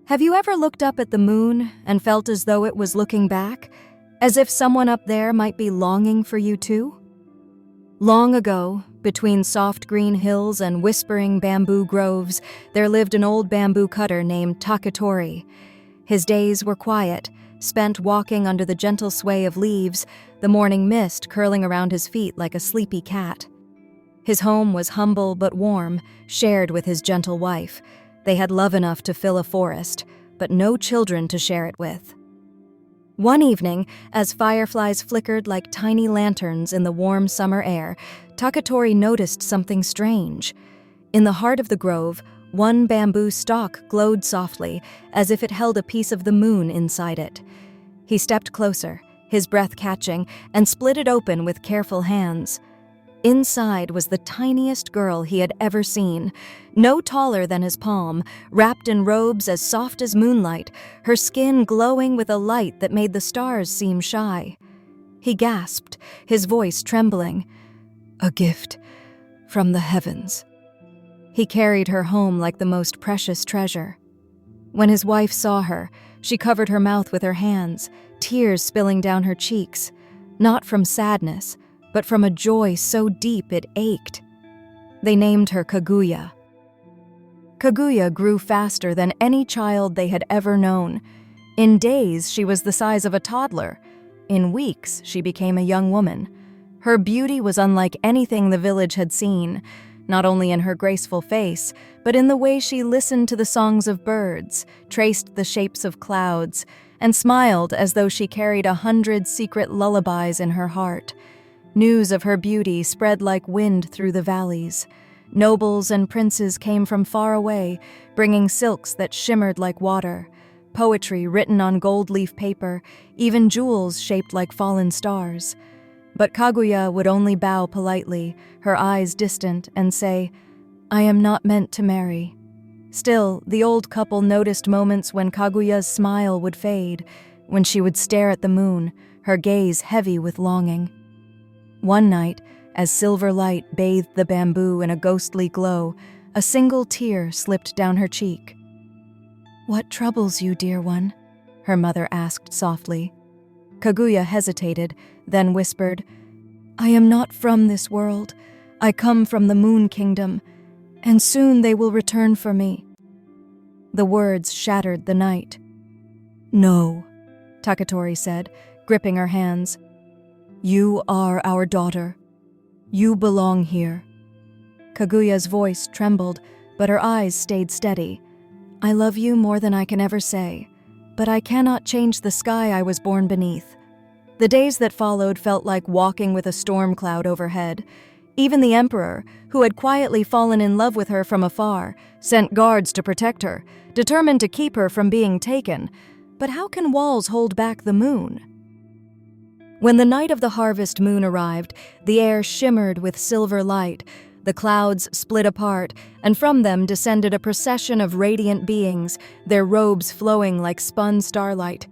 Have you ever looked up at the moon and felt as though it was looking back, as if someone up there might be longing for you too? Long ago, between soft green hills and whispering bamboo groves, there lived an old bamboo cutter named Takatori. His days were quiet, spent walking under the gentle sway of leaves, the morning mist curling around his feet like a sleepy cat. His home was humble but warm, shared with his gentle wife. They had love enough to fill a forest, but no children to share it with. One evening, as fireflies flickered like tiny lanterns in the warm summer air, Takatori noticed something strange. In the heart of the grove, one bamboo stalk glowed softly, as if it held a piece of the moon inside it. He stepped closer, his breath catching, and split it open with careful hands. Inside was the tiniest girl he had ever seen, no taller than his palm, wrapped in robes as soft as moonlight, her skin glowing with a light that made the stars seem shy. He gasped, his voice trembling. "A gift from the heavens." He carried her home like the most precious treasure. When his wife saw her, she covered her mouth with her hands, tears spilling down her cheeks, not from sadness, but from a joy so deep it ached. They named her Kaguya. Kaguya grew faster than any child they had ever known. In days, she was the size of a toddler. In weeks, she became a young woman. Her beauty was unlike anything the village had seen, not only in her graceful face, but in the way she listened to the songs of birds, traced the shapes of clouds, and smiled as though she carried 100 secret lullabies in her heart. News of her beauty spread like wind through the valleys. Nobles and princes came from far away, bringing silks that shimmered like water, poetry written on gold-leaf paper, even jewels shaped like fallen stars. But Kaguya would only bow politely, her eyes distant, and say, "I am not meant to marry." Still, the old couple noticed moments when Kaguya's smile would fade, when she would stare at the moon, her gaze heavy with longing. One night, as silver light bathed the bamboo in a ghostly glow, a single tear slipped down her cheek. "What troubles you, dear one?" her mother asked softly. Kaguya hesitated, then whispered, "I am not from this world. I come from the Moon Kingdom, and soon they will return for me." The words shattered the night. "No," Takatori said, gripping her hands. "You are our daughter. You belong here." Kaguya's voice trembled, but her eyes stayed steady. "I love you more than I can ever say, but I cannot change the sky I was born beneath." The days that followed felt like walking with a storm cloud overhead. Even the emperor, who had quietly fallen in love with her from afar, sent guards to protect her, determined to keep her from being taken. But how can walls hold back the moon? When the night of the harvest moon arrived, the air shimmered with silver light, the clouds split apart, and from them descended a procession of radiant beings, their robes flowing like spun starlight.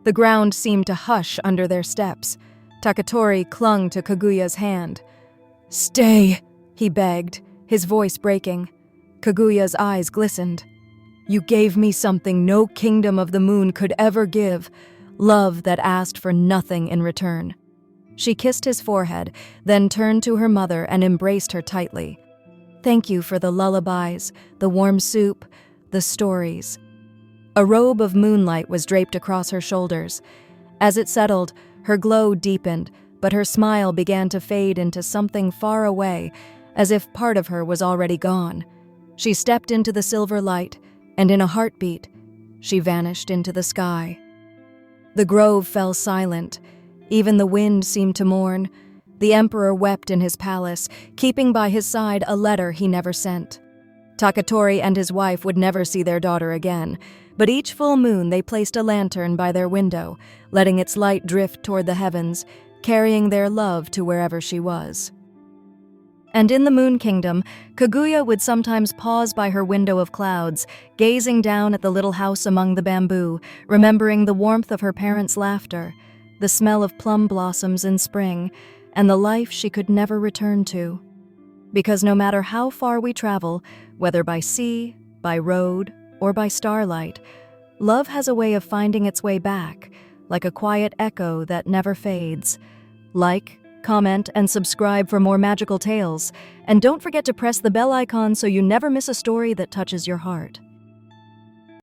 The ground seemed to hush under their steps. Takatori clung to Kaguya's hand. "Stay," he begged, his voice breaking. Kaguya's eyes glistened. "You gave me something no kingdom of the moon could ever give, love that asked for nothing in return." She kissed his forehead, then turned to her mother and embraced her tightly. "Thank you for the lullabies, the warm soup, the stories." A robe of moonlight was draped across her shoulders. As it settled, her glow deepened, but her smile began to fade into something far away, as if part of her was already gone. She stepped into the silver light, and in a heartbeat, she vanished into the sky. The grove fell silent. Even the wind seemed to mourn. The emperor wept in his palace, keeping by his side a letter he never sent. Takatori and his wife would never see their daughter again, but each full moon they placed a lantern by their window, letting its light drift toward the heavens, carrying their love to wherever she was. And in the Moon Kingdom, Kaguya would sometimes pause by her window of clouds, gazing down at the little house among the bamboo, remembering the warmth of her parents' laughter, the smell of plum blossoms in spring, and the life she could never return to. Because no matter how far we travel, whether by sea, by road, or by starlight, Love has a way of finding its way back, like a quiet echo that never fades. Like, comment, and subscribe for more magical tales. And don't forget to press the bell icon so you never miss a story that touches your heart.